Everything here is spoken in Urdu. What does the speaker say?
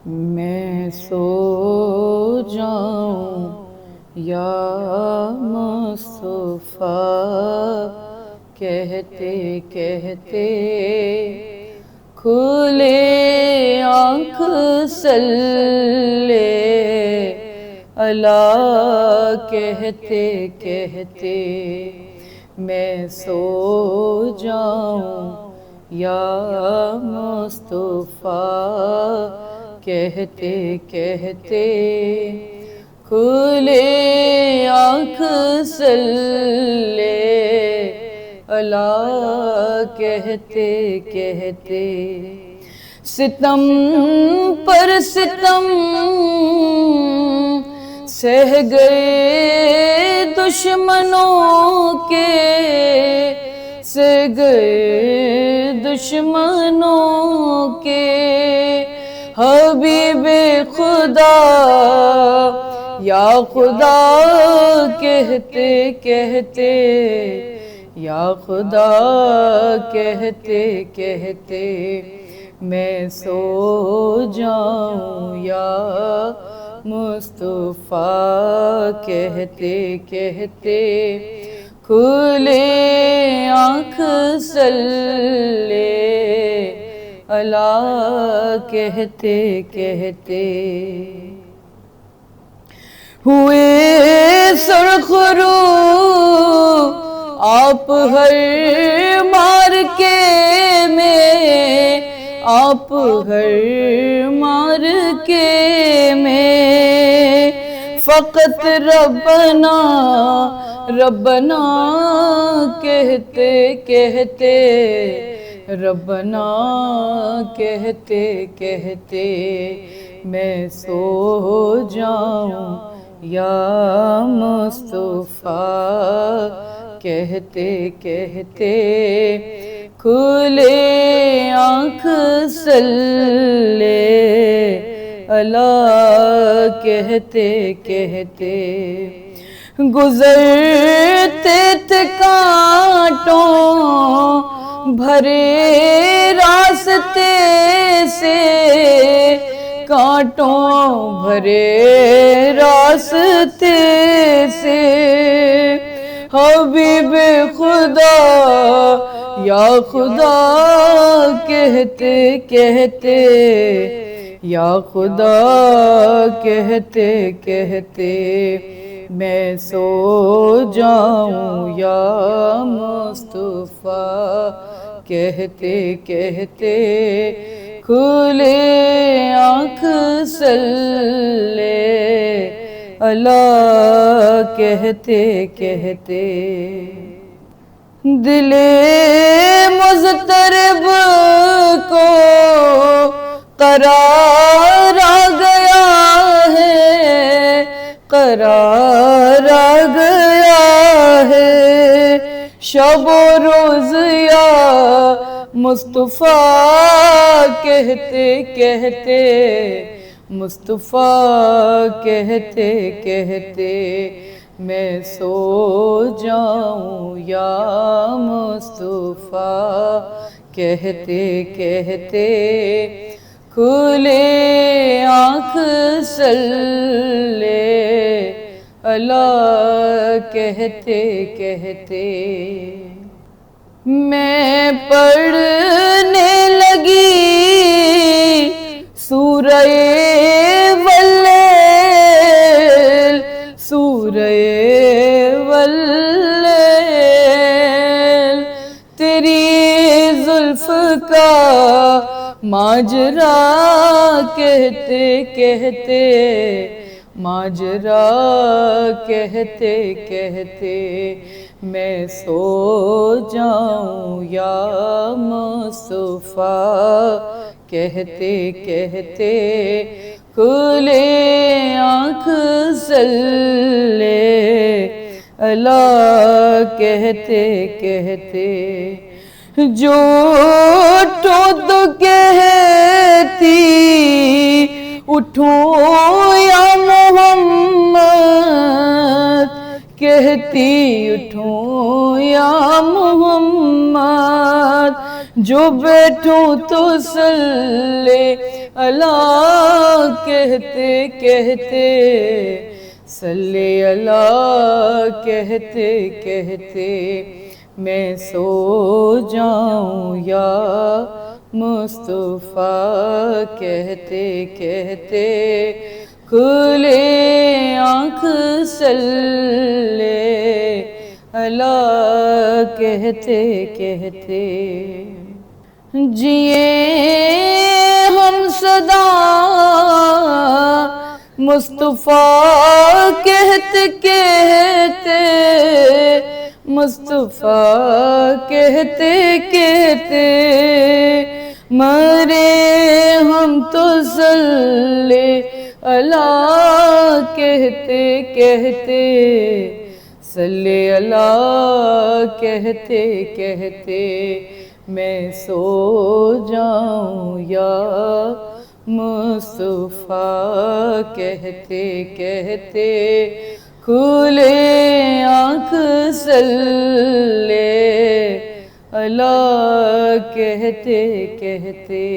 میں سو جاؤں یا مصطفیٰ، کہتے کہتے کھلے آنکھ صلی اللہ، کہتے کہتے میں سو جاؤں یا مصطفیٰ، کہتے کہتے کھلے آنکھ صلی اللہ، کہتے کہتے ستم پر ستم سہ گئے دشمنوں کے، سہ گئے دشمنوں کے، حبیب خدا یا خدا، کہتے کہتے یا خدا، کہتے کہتے میں سو جاؤں یا مصطفیٰ، کہتے کہتے کھلے آنکھ صلی اللہ، کہتے کہتے ہوئے سرخ رو آپ ہر مارکے میں، آپ ہر مارکے میں، فقط ربنا ربنا کہتے کہتے، ربنا کہتے کہتے میں سو جاؤں یا مصطفیٰ، کہتے کہتے کھلے آنکھ صلی اللہ، کہتے کہتے گزرتے تھے کانٹوں بھرے راستے سے، کانٹوں بھرے راستے سے، حبیب خدا یا خدا، کہتے کہتے یا خدا، کہتے کہتے میں سو جاؤں یا مصطفیٰ، کہتے کہتے کھلے آنکھ صلی اللہ، کہتے کہتے دل مضطرب کو قرار آ گیا ہے، قرار آ گیا ہے، شب و روز یا مصطفیٰ، کہتے کہتے مصطفیٰ، کہتے کہتے میں سو جاؤں یا مصطفیٰ، کہتے کہتے کھلے آنکھ صلی اللہ، کہتے کہتے میں پڑھنے لگی سورہ واللیل، سورہ واللیل، تیری زلف کا ماجرا، کہتے کہتے ماجرا، کہتے کہتے میں سو جاؤں یا مصطفیٰ، کہتے کہتے کھلے آنکھ صلی اللہ، کہتے کہتے جو تو کہتی اٹھو یا محمد، کہتی اٹھو یا محمد، جو بیٹھوں تو صلی اللہ کہتے کہتے، صلی اللہ کہتے کہتے میں سو جاؤں یا مصطفیٰ کہتے کہتے کھلے آنکھ صلی اللہ کہتے کہتے جیے ہم سدا مصطفیٰ کہتے کہتے، مصطفیٰ کہتے کہتے مرے ہم تو صلی اللہ کہتے کہتے، صلی اللہ کہتے کہتے میں سو جاؤں یا مصطفیٰ کہتے کہتے کھلے آنکھ صلی اللہ کہتے کہتے